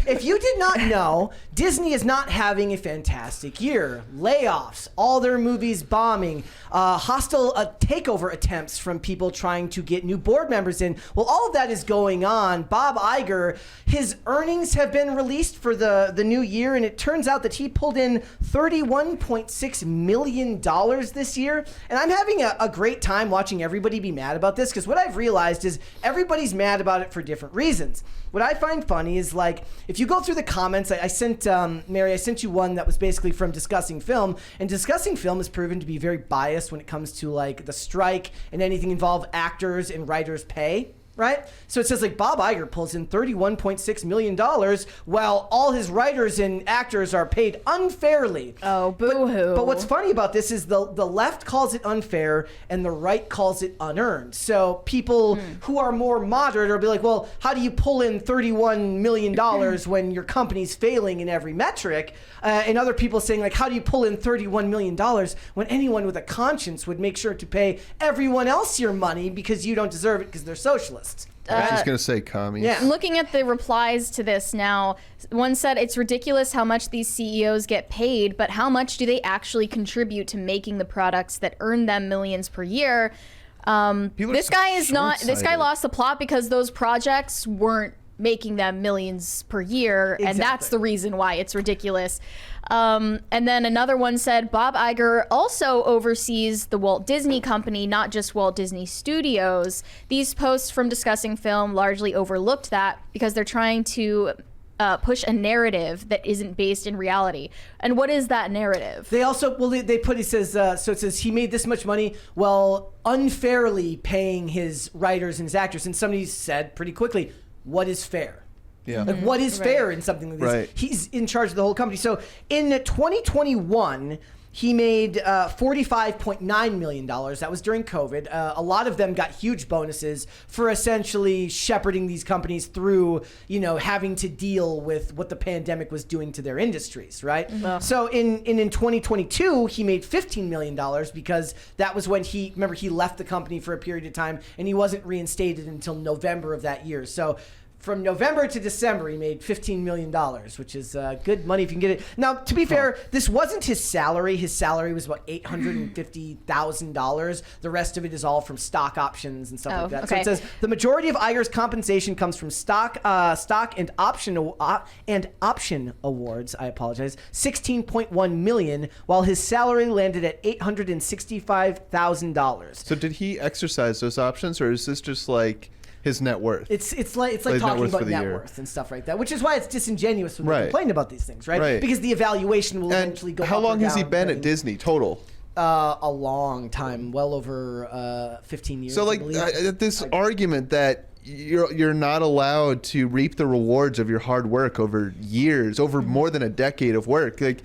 if you did not know, Disney is not having a fantastic year. Layoffs, all their movies bombing, hostile takeover attempts from people trying to get new board members in. Well, all of that is going on. Bob Iger, his earnings have been released for the new year, and it turns out that he pulled in $31.6 million this year. And I'm having a great time watching everybody be mad about this, because what I've realized is everybody's mad about it for different reasons. What I find funny is, like, if you go through the comments, I sent, Mary, I sent you one that was basically from Discussing Film, and Discussing Film has proven to be very biased when it comes to, like, the strike and anything involve actors and writers' pay. Right? So it says, like, Bob Iger pulls in $31.6 million while all his writers and actors are paid unfairly. Oh, boo-hoo. But what's funny about this is the left calls it unfair and the right calls it unearned. So people who are more moderate will be like, well, how do you pull in $31 million when your company's failing in every metric? And other people saying, like, how do you pull in $31 million when anyone with a conscience would make sure to pay everyone else your money because you don't deserve it because they're socialists? I was just going to say commies. Yeah. Looking at the replies to this now, one said it's ridiculous how much these CEOs get paid, but how much do they actually contribute to making the products that earn them millions per year? This guy lost the plot because those projects weren't making them millions per year, Exactly. and that's the reason why it's ridiculous. And then another one said Bob Iger also oversees the Walt Disney Company, not just Walt Disney Studios. These posts from Discussing Film largely overlooked that because they're trying to push a narrative that isn't based in reality. And what is that narrative? They also, well, they put, he says, so it says he made this much money while unfairly paying his writers and his actors. And somebody said pretty quickly, what is fair? Yeah. Like, what is fair in something like this? Right. He's in charge of the whole company. So in 2021, he made $45.9 million. That was during COVID. A lot of them got huge bonuses for essentially shepherding these companies through, you know, having to deal with what the pandemic was doing to their industries, right? So in 2022, he made $15 million because that was when he left the company for a period of time and he wasn't reinstated until November of that year. So from November to December, he made $15 million, which is good money if you can get it. Now, to be fair, this wasn't his salary. His salary was about $850,000. The rest of it is all from stock options and stuff like that. Okay. So it says the majority of Iger's compensation comes from stock and option awards. I apologize. $16.1 million, while his salary landed at $865,000. So did he exercise those options, or is this just like his net worth? It's like talking about net worth and stuff like that, which is why it's disingenuous when they complain about these things, right? Because the evaluation will eventually go up. How long or has he down, been at Disney total? A long time, well over 15 years. So, like, this argument that you're not allowed to reap the rewards of your hard work over years, over more than a decade of work, like,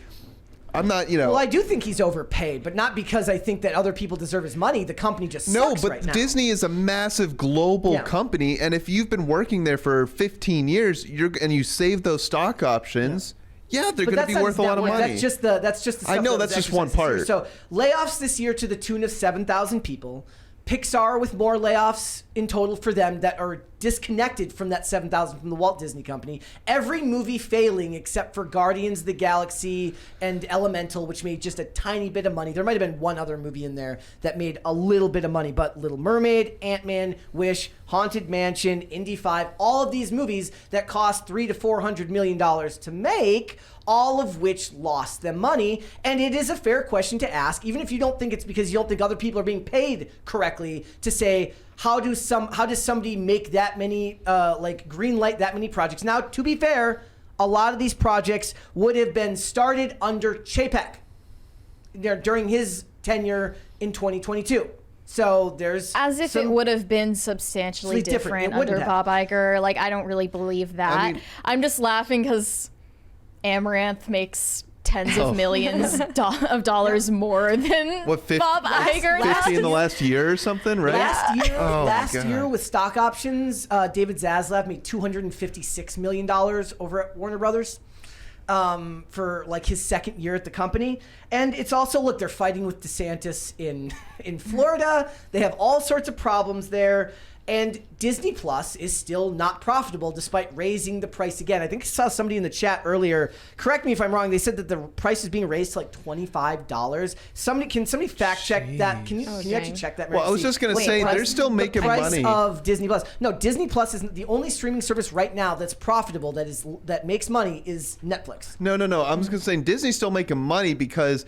I'm not, you know. Well, I do think he's overpaid, but not because I think that other people deserve his money. The company just sucks right now. Disney is a massive global company, and if you've been working there for 15 years, and you save those stock options, they're going to be worth a lot of money. That's just the stuff. I know, that's just one part. So layoffs this year to the tune of 7,000 people. Pixar with more layoffs in total for them that are disconnected from that 7,000 from the Walt Disney Company. Every movie failing except for Guardians of the Galaxy and Elemental, which made just a tiny bit of money. There might have been one other movie in there that made a little bit of money, but Little Mermaid, Ant-Man, Wish, Haunted Mansion, Indy 5, all of these movies that cost $300 to $400 million to make, all of which lost them money. And it is a fair question to ask, even if you don't think it's because you don't think other people are being paid correctly, to say, how does somebody make that many, green light that many projects? Now, to be fair, a lot of these projects would have been started under Chapek during his tenure in 2022. So there's it would have been substantially different under Bob Iger. Like, I don't really believe that. I mean, I'm just laughing because Amaranth makes tens of millions of dollars more than Bob Iger. 50 in the last year or something, right? Last year with stock options, David Zaslav made $256 million over at Warner Brothers for like his second year at the company. And it's also, look, they're fighting with DeSantis in Florida. They have all sorts of problems there. And Disney Plus is still not profitable despite raising the price again. I think I saw somebody in the chat earlier, correct me if I'm wrong, they said that the price is being raised to like $25. Can somebody fact check that? Can you actually check that? Mary, Well, I was see? just going to say, they're still making the price money. of Disney Plus. No, Disney Plus is the only streaming service right now that's profitable, that makes money, is Netflix. No. I'm just going to say Disney's still making money because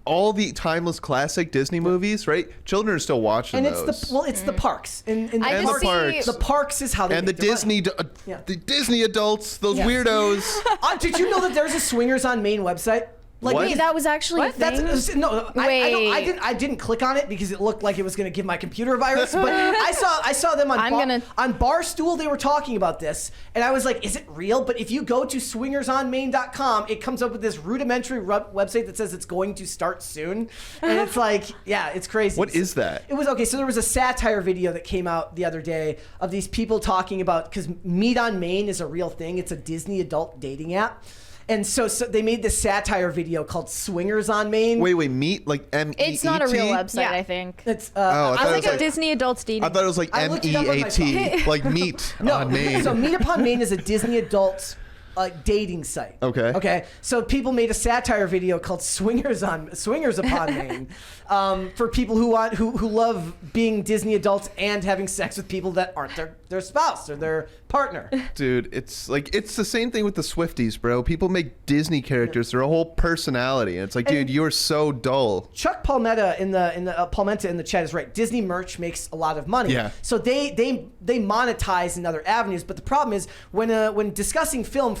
all the timeless classic Disney movies, right? Children are still watching And those. it's the parks. And I And just the parks. the parks is how they And the make their money. Disney, the Disney adults, those Yeah. weirdos. Did you know that there's a Swingers on Main website? Like, What? Wait, that was actually a thing? Wait. I didn't click on it because it looked like it was going to give my computer a virus. But I saw them on on Barstool. They were talking about this, and I was like, "Is it real?" But if you go to swingersonmain.com, it comes up with this rudimentary website that says it's going to start soon, and it's like, yeah, it's crazy. What is that? It was okay. So there was a satire video that came out the other day of these people talking about, because Meet on Main is a real thing. It's a Disney adult dating app. And so they made this satire video called Swingers on Main. Wait, Meet, like M-E-E-T? It's not a real website, Yeah. I think. It's I thought it was like a Disney adults dating. I thought it was like I looked it up on my M-E-A-T, like Meet on Main. So Meet Upon Main is a Disney adult dating site. Okay. Okay. So people made a satire video called Swingers Upon Main, for people who love being Disney adults and having sex with people that aren't their spouse or their partner. Dude, it's the same thing with the Swifties, bro. People make Disney characters their whole personality, and it's like, dude, you're so dull. Chuck Palmetta Palmenta in the chat is right. Disney merch makes a lot of money. Yeah. So they monetize in other avenues. But the problem is when discussing film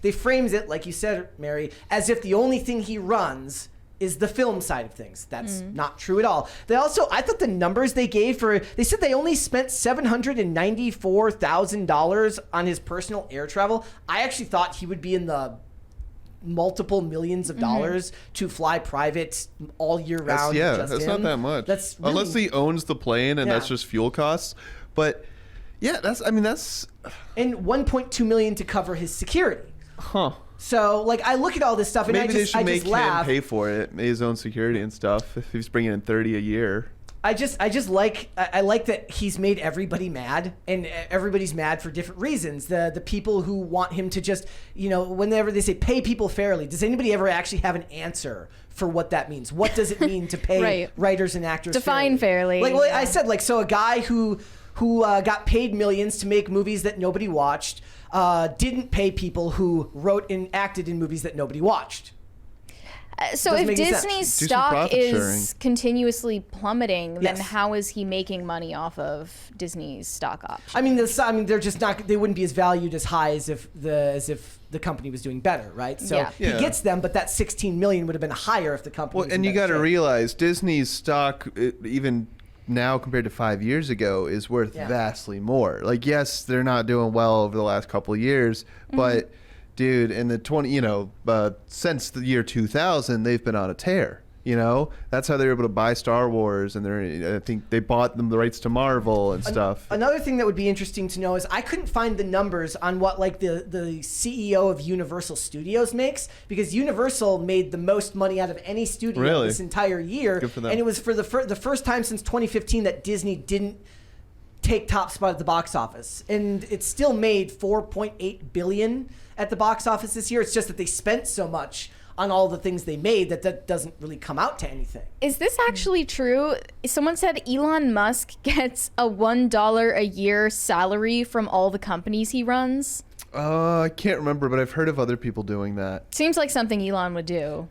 they frames it like you said, Mary, as if the only thing he runs is the film side of things. That's not true at all. I thought the numbers they gave they said they only spent $794,000 on his personal air travel. I actually thought he would be in the multiple millions of dollars to fly private all year round. That's not that much. That's really, unless he owns the plane and that's Yeah. just fuel costs. But yeah, that's and $1.2 million to cover his security. huh. So like I look at all this stuff and Maybe they should make him laugh. pay for it, his own security and stuff. If he's bringing in 30 a year. I like that he's made everybody mad, and everybody's mad for different reasons. The people who want him to just, whenever they say pay people fairly, does anybody ever actually have an answer for what that means? What does it mean to pay Right. writers and actors Define fairly. Like I said, so a guy who got paid millions to make movies that nobody watched, didn't pay people who wrote and acted in movies that nobody watched. So Doesn't if make any sense. Disney's Do some stock profit is sharing. continuously plummeting, then Yes. how is he making money off of Disney's stock options? I mean, they're just not. They wouldn't be as valued as high as if the company was doing better, right? So Yeah. he Yeah. gets them, but that 16 million would have been higher if the company. Well, was and in you better got to shape. realize Disney's stock, even now compared to 5 years ago, is worth Yeah. vastly more. Like, yes, they're not doing well over the last couple of years, but dude, in the since the year 2000, they've been on a tear. That's how they were able to buy Star Wars, and I think they bought them the rights to Marvel and stuff. Another thing that would be interesting to know is I couldn't find the numbers on what the CEO of Universal Studios makes, because Universal made the most money out of any studio Really? this entire year. Good for them. And it was for the first time since 2015 that Disney didn't take top spot at the box office, and it still made $4.8 billion at the box office this year. It's just that they spent so much on all the things they made that doesn't really come out to anything. Is this actually true? Someone said Elon Musk gets a $1 a year salary from all the companies he runs. I can't remember, but I've heard of other people doing that. Seems like something Elon would do.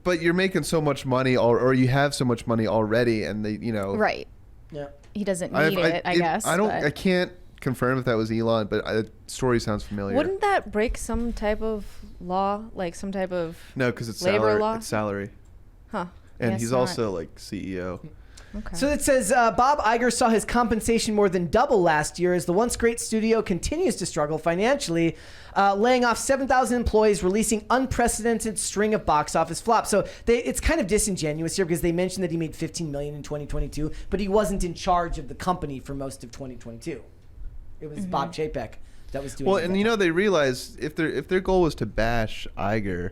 But you're making so much money, or you have so much money already, and they, Right. Yeah. He doesn't need I guess. I can't confirm if that was Elon, but the story sounds familiar. Wouldn't that break some type of law, like some type of No, because it's labor salary. law? It's salary, huh? and Guess he's not. also like CEO. Okay. So it says Bob Iger saw his compensation more than double last year as the once great studio continues to struggle financially, laying off 7,000 employees, releasing unprecedented string of box office flops. So it's kind of disingenuous here because they mentioned that he made $15 million in 2022, but he wasn't in charge of the company for most of 2022. It was Bob Chapek that was doing. Well, it and that time. they realized if their goal was to bash Iger,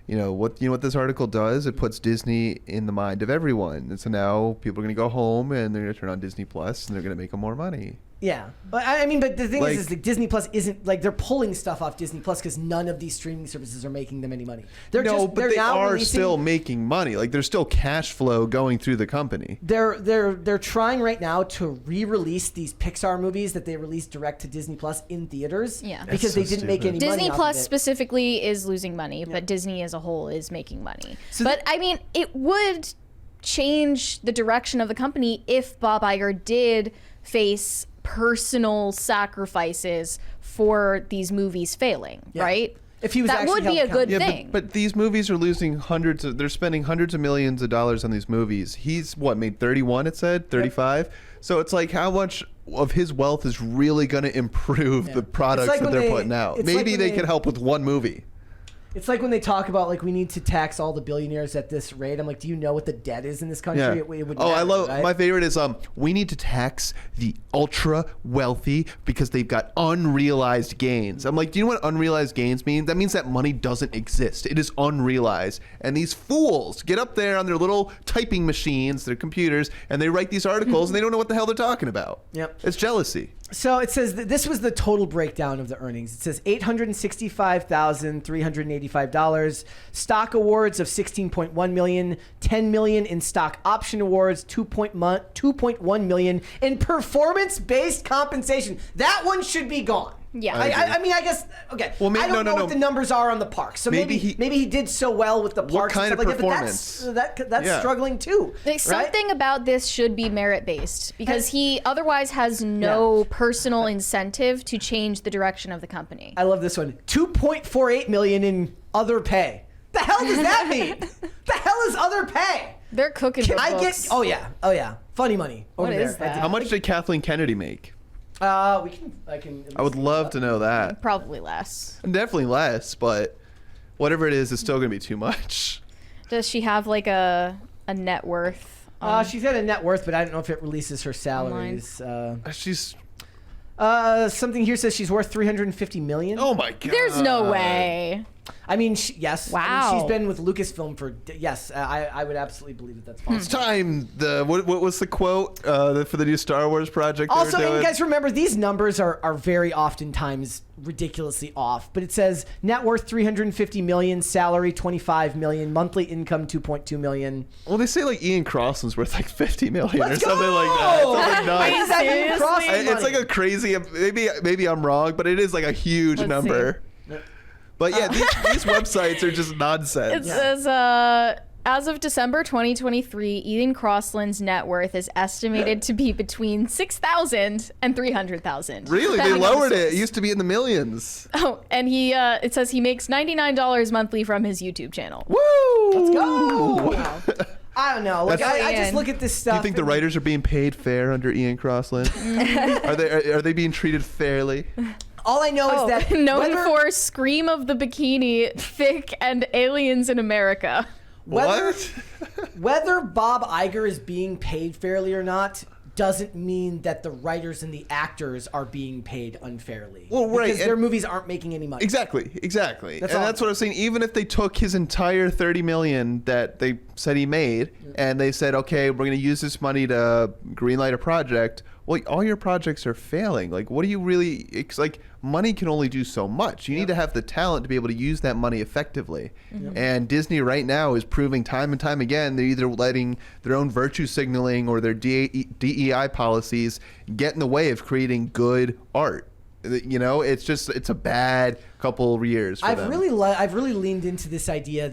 what this article does, it puts Disney in the mind of everyone, and so now people are going to go home and they're going to turn on Disney Plus and they're going to make them more money. Yeah, but I mean, but the thing Like- is like Disney Plus isn't like they're pulling stuff off Disney Plus because none of these streaming services are making them any money. They're But they now are releasing- still making money. Like there's still cash flow going through the company. They're trying right now to re-release these Pixar movies that they released direct to Disney Plus in theaters. Yeah. because That's so they didn't make any stupid. money. Disney off Plus of it. specifically is losing money, but Disney as a whole is making money. So but I mean, it would change the direction of the company if Bob Iger did face personal sacrifices for these movies failing, right? If he was that actually would be held a good accountable. thing. But these movies are losing they're spending hundreds of millions of dollars on these movies. He's made 31, it said, 35. So it's like how much of his wealth is really going to improve the products like that when they're they- putting out. it's like Maybe when they they- could help with one movie. It's like when they talk about like we need to tax all the billionaires at this rate. I'm like, do you know what the debt is in this country? Yeah. It would I matter, love right? my favorite is we need to tax the ultra wealthy because they've got unrealized gains. I'm like, do you know what unrealized gains mean? That means that money doesn't exist. It is unrealized. And these fools get up there on their little typing machines, their computers, and they write these articles and they don't know what the hell they're talking about. Yep. It's jealousy. So it says that this was the total breakdown of the earnings. It says $865,385, stock awards of $16.1 million, $10 million in stock option awards, $2.1 million in performance-based compensation. That one should be gone. Yeah. I mean, I guess okay. Well, maybe- I don't know no. what the numbers are on the parks. So maybe he did so well with the parks. kind and of stuff like that, but that's Yeah. struggling too. Like, right? something about this should be merit based because he otherwise has no personal incentive to change the direction of the company. I love this one. $2.48 million in other pay. The hell does that mean? The hell is other pay? They're cooking. Can the I books. get? Oh yeah, funny money over What there. is that? How much did Kathleen Kennedy make? I can. I would love to know that. Probably less. Definitely less, but whatever it is, it's still going to be too much. Does she have like a net worth? She's got a net worth, but I don't know if it releases her salaries. She's. Something here says she's worth $350 million. Oh my god. There's no way. I mean, yes. I mean, Wow. she's been with Lucasfilm for yes. I would absolutely believe that that's It's possible. time. What was the quote for the new Star Wars project? they Also, were and doing? you guys remember these numbers are very oftentimes ridiculously off. But it says net worth $350 million, salary $25 million, monthly income $2.2 million. Well, they say like Ian Crossland's worth like $50 million Let's or something like that. go! Something Why nuts. is that even Seriously? crossing It's like money? a crazy. Maybe I'm wrong, but it is like a huge Let's number. But yeah, these websites are just nonsense. It says, as of December 2023, Ian Crossland's net worth is estimated to be between $6,000 and $300,000. Really, they Depending on the lowered it. source. It used to be in the millions. Oh, and it says he makes $99 monthly from his YouTube channel. Woo! Let's go. I don't know. Like, That's- I just look at this Do stuff. you think the and- writers are being paid fair under Ian Crossland? are they being treated fairly? All I know is that known whether, for Scream of the Bikini, Thick, and Aliens in America. whether, What? whether Bob Iger is being paid fairly or not doesn't mean that the writers and the actors are being paid unfairly. Well, right, Because and- their movies aren't making any money. Exactly. That's And all. that's what I'm saying. Even if they took his entire $30 million that they said he made, and they said, okay, we're going to use this money to greenlight a project. Well, all your projects are failing. Like, what do you really? It's like money can only do so much. You need to have the talent to be able to use that money effectively. And Disney right now is proving time and time again they're either letting their own virtue signaling or their DEI policies get in the way of creating good art. You know, it's a bad couple of years for I've them. really leaned into this idea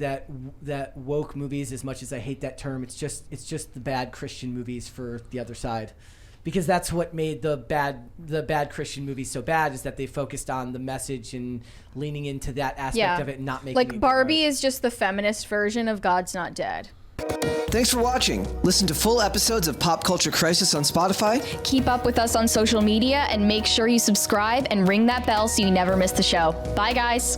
that woke movies, as much as I hate that term, it's just the bad Christian movies for the other side. Because that's what made the bad Christian movies so bad, is that they focused on the message and leaning into that aspect of it and not making it like good Barbie art. is just the feminist version of God's Not Dead. Thanks for watching. Listen to full episodes of Pop Culture Crisis on Spotify. Keep up with us on social media and make sure you subscribe and ring that bell so you never miss the show. Bye, guys.